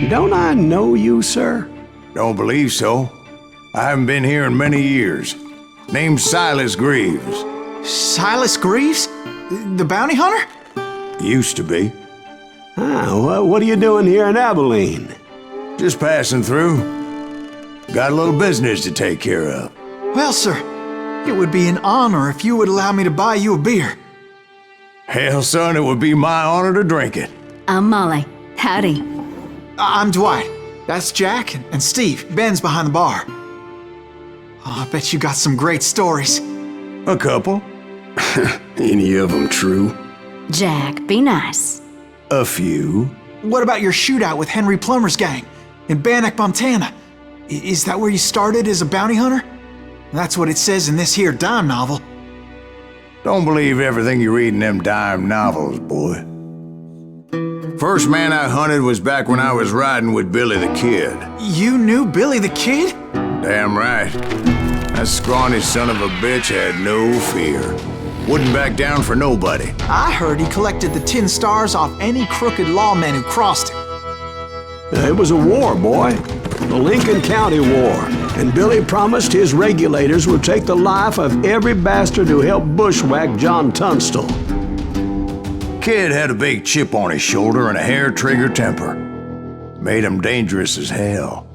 don't I know you, sir? Don't believe so. I haven't been here in many years. Name's Silas Greaves. Silas Greaves? The bounty hunter? Used to be. Ah, what are you doing here in Abilene? Just passing through. Got a little business to take care of. Well, sir, it would be an honor if you would allow me to buy you a beer. Hell, son, it would be my honor to drink it. I'm Molly. Howdy. I'm Dwight. That's Jack and Steve. Ben's behind the bar. Oh, I bet you got some great stories. A couple. Any of them true? Jack, be nice. A few. What about your shootout with Henry Plummer's gang in Bannock, Montana? Is that where you started as a bounty hunter? That's what it says in this here dime novel. Don't believe everything you read in them dime novels, boy. First man I hunted was back when I was riding with Billy the Kid. You knew Billy the Kid? Damn right. That scrawny son of a bitch had no fear. Wouldn't back down for nobody. I heard he collected the 10 stars off any crooked lawmen who crossed him. It was a war, boy. The Lincoln County War. And Billy promised his regulators would take the life of every bastard who helped bushwhack John Tunstall. Kid had a big chip on his shoulder and a hair-trigger temper. Made him dangerous as hell.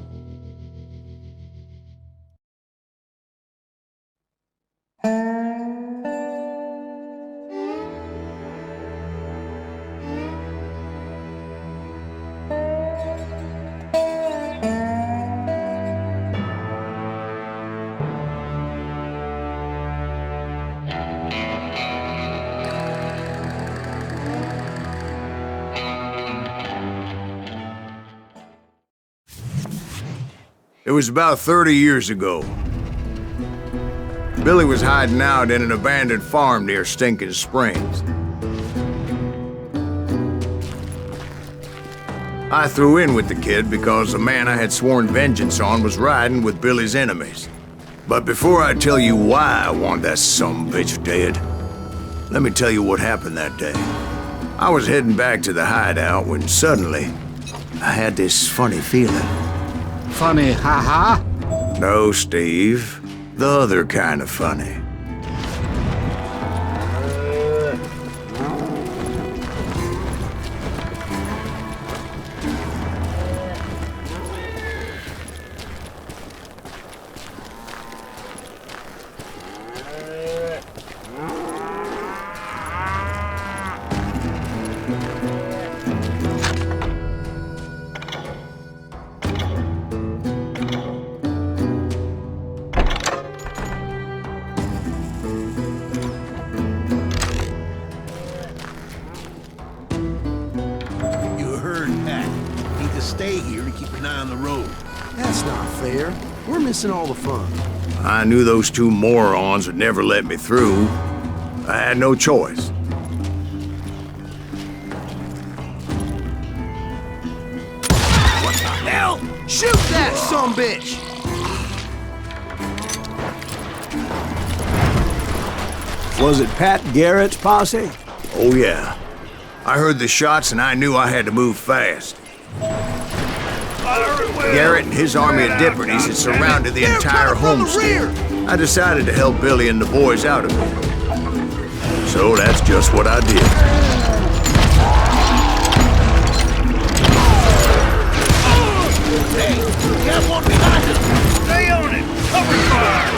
It was about 30 years ago. Billy was hiding out in an abandoned farm near Stinking Springs. I threw in with the kid because the man I had sworn vengeance on was riding with Billy's enemies. But before I tell you why I want that sumbitch dead, let me tell you what happened that day. I was heading back to the hideout when suddenly I had this funny feeling. Funny, haha? No, Steve. The other kind of funny. Stay here and keep an eye on the road. That's not fair. We're missing all the fun. I knew those two morons would never let me through. I had no choice. What the hell? Shoot that sumbitch! Was it Pat Garrett's posse? Oh yeah. I heard the shots and I knew I had to move fast. Garrett and his army of deputies had surrounded the entire homestead. I decided to help Billy and the boys out of it. So that's just what I did. Hey, you got one behind us! Stay on it! Cover fire!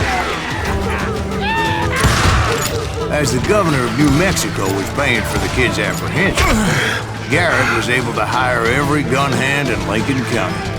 As the governor of New Mexico was paying for the kid's apprehension, Garrett was able to hire every gun hand in Lincoln County.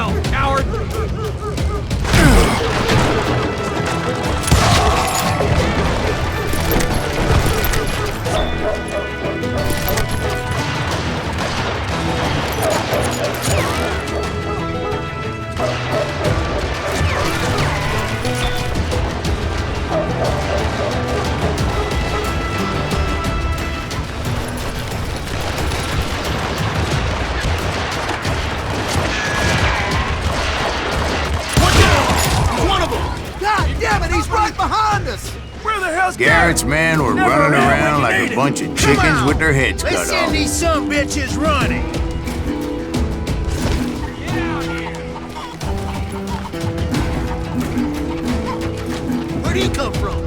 yourself, coward! God damn it, he's right behind us! Where the hell's Garrett's men were Never running ran around when you like a needed. bunch of Come chickens on. with their heads Let's cut send off. these some bitches running! Where'd he come from?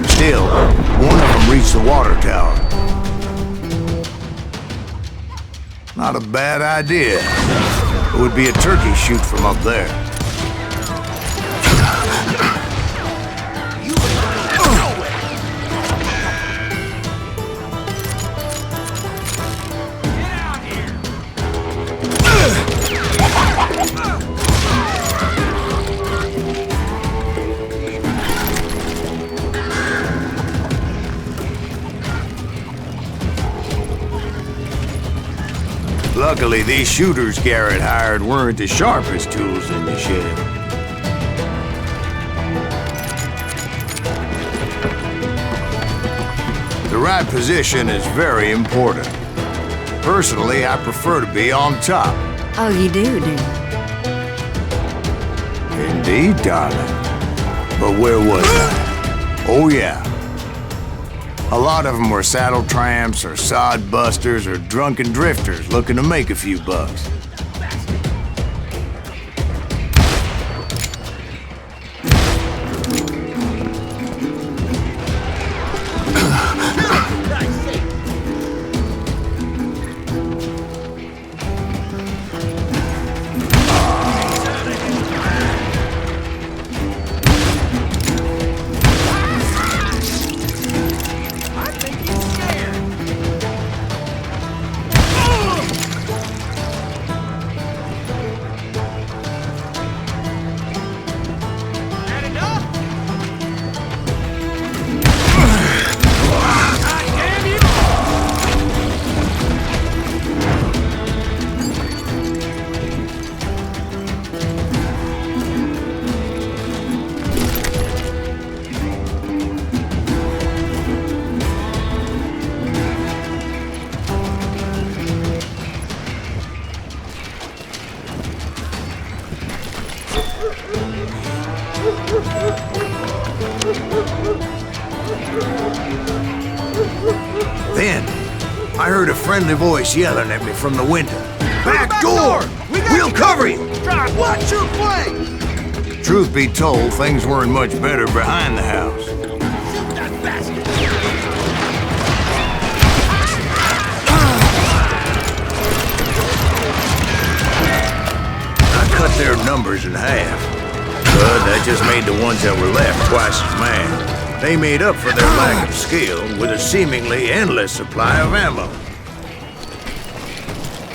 Still, one of them reached the water tower. Not a bad idea. It would be a turkey shoot from up there. Luckily, these shooters Garrett hired weren't the sharpest tools in the shed. The right position is very important. Personally, I prefer to be on top. Oh, you do, do you? Indeed, darling. But where was I? Oh, yeah. A lot of them were saddle tramps or sod busters or drunken drifters looking to make a few bucks. Then, I heard a friendly voice yelling at me from the window. Back door! We'll cover you! Watch your flank! Truth be told, things weren't much better behind the house. I cut their numbers in half, but that just made the ones that were left twice as mad. They made up for their lack of skill with a seemingly endless supply of ammo.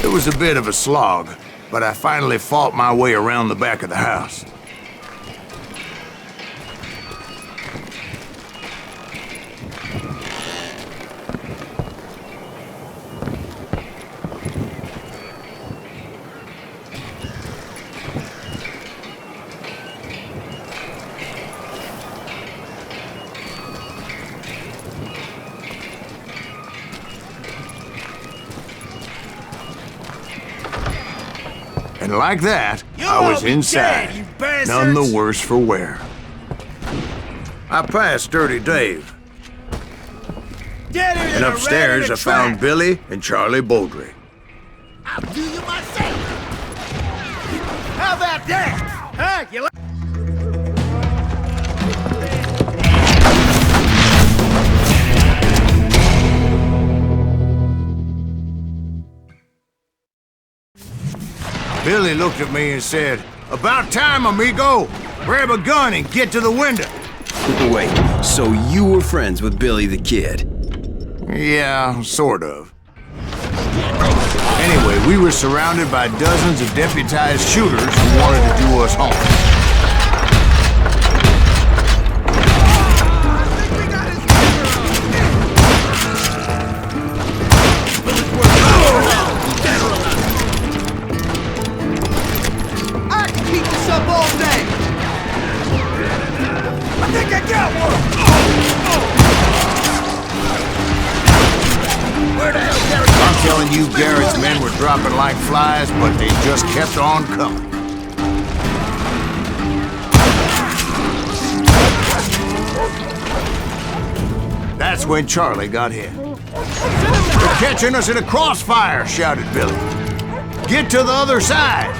It was a bit of a slog, but I finally fought my way around the back of the house. And like that, I was inside, you bastards! none the worse for wear. I passed Dirty Dave. Deader And than a rat upstairs, in a I found trap. Billy and Charlie Baldry. I'll do you myself. How about that? Huh? You like Billy looked at me and said, "About time, amigo! Grab a gun and get to the window." Wait, so you were friends with Billy the Kid? Yeah, sort of. Anyway, we were surrounded by dozens of deputized shooters who wanted to do us harm. I can keep this up all day. I think I got one! Where the hell Garrett? I'm telling you, Garrett's men were dropping like flies, but they just kept on coming. That's when Charlie got hit. "They're catching us in a crossfire," shouted Billy. "Get to the other side!"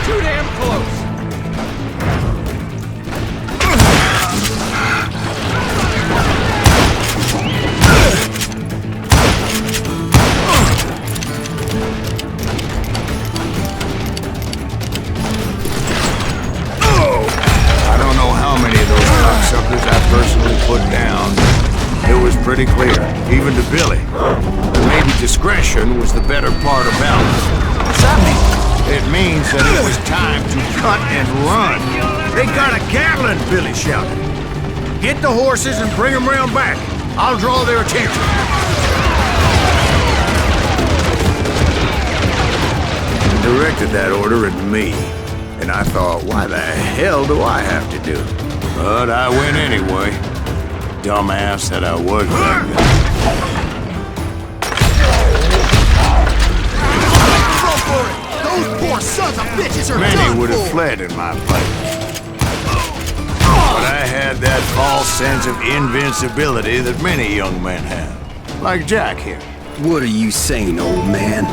Too damn close! I don't know how many of those cocksuckers I personally put down. It was pretty clear, even to Billy, that maybe discretion was the better part of balance. What's that mean? It means that it was time to cut and run. "They got a Gatling," Billy shouted. "Get the horses and bring them round back. I'll draw their attention." He directed that order at me, and I thought, why the hell do I have to do? But I went anyway. Dumbass that I was back then. Go for it. Those poor sons of bitches are Many done would have for. fled in my place. But I had that false sense of invincibility that many young men have. Like Jack here. What are you saying, old man?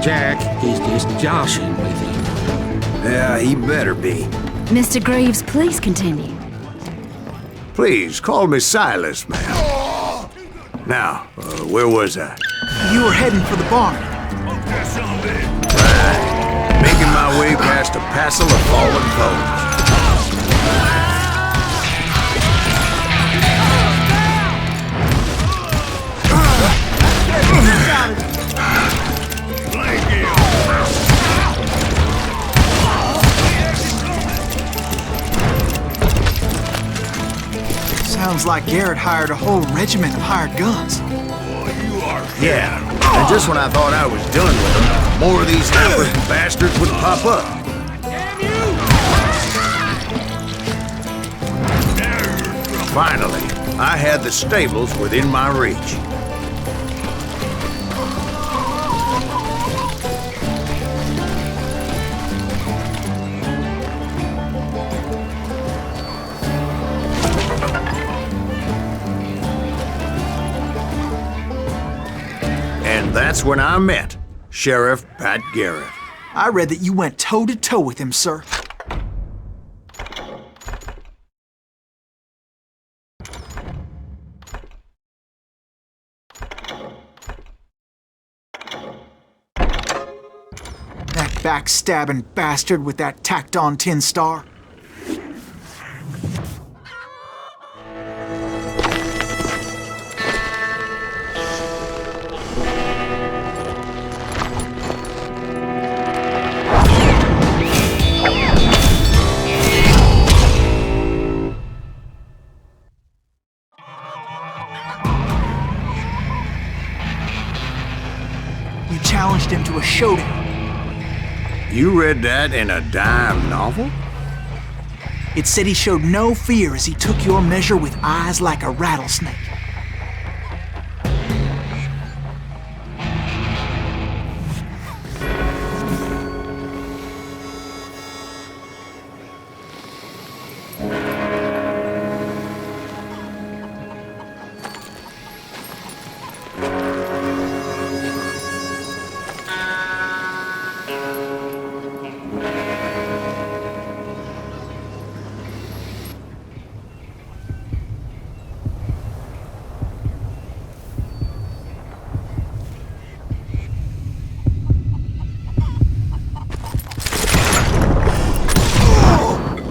Jack, he's just joshing with you. Yeah, he better be. Mr. Greaves, please continue. Please, call me Silas, man. Now, where was I? You were heading for the barn. Making my way past a passel of fallen foes. Sounds like Garrett hired a whole regiment of hired guns. Yeah, and just when I thought I was done with them, more of these African bastards would pop up. Finally, I had the stables within my reach. And that's when I met Sheriff Pat Garrett. I read that you went toe-to-toe with him, sir. That backstabbing bastard with that tacked-on tin star. You challenged him to a showdown. You read that in a dime novel? It said he showed no fear as he took your measure with eyes like a rattlesnake.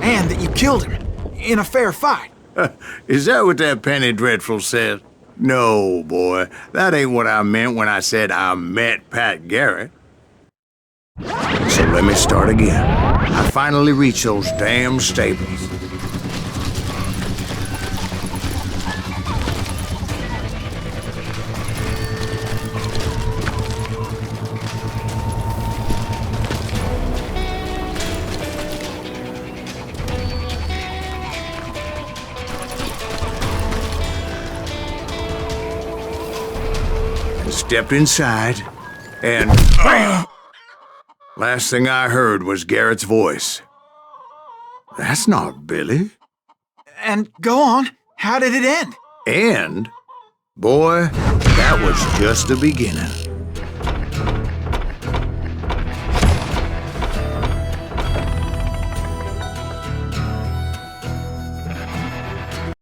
And that you killed him in a fair fight. Is that what that Penny Dreadful said? No, boy. That ain't what I meant when I said I met Pat Garrett. So let me start again. I finally reached those damn stables. Stepped inside, and last thing I heard was Garrett's voice. That's not Billy. And go on, how did it end? And, boy, that was just the beginning.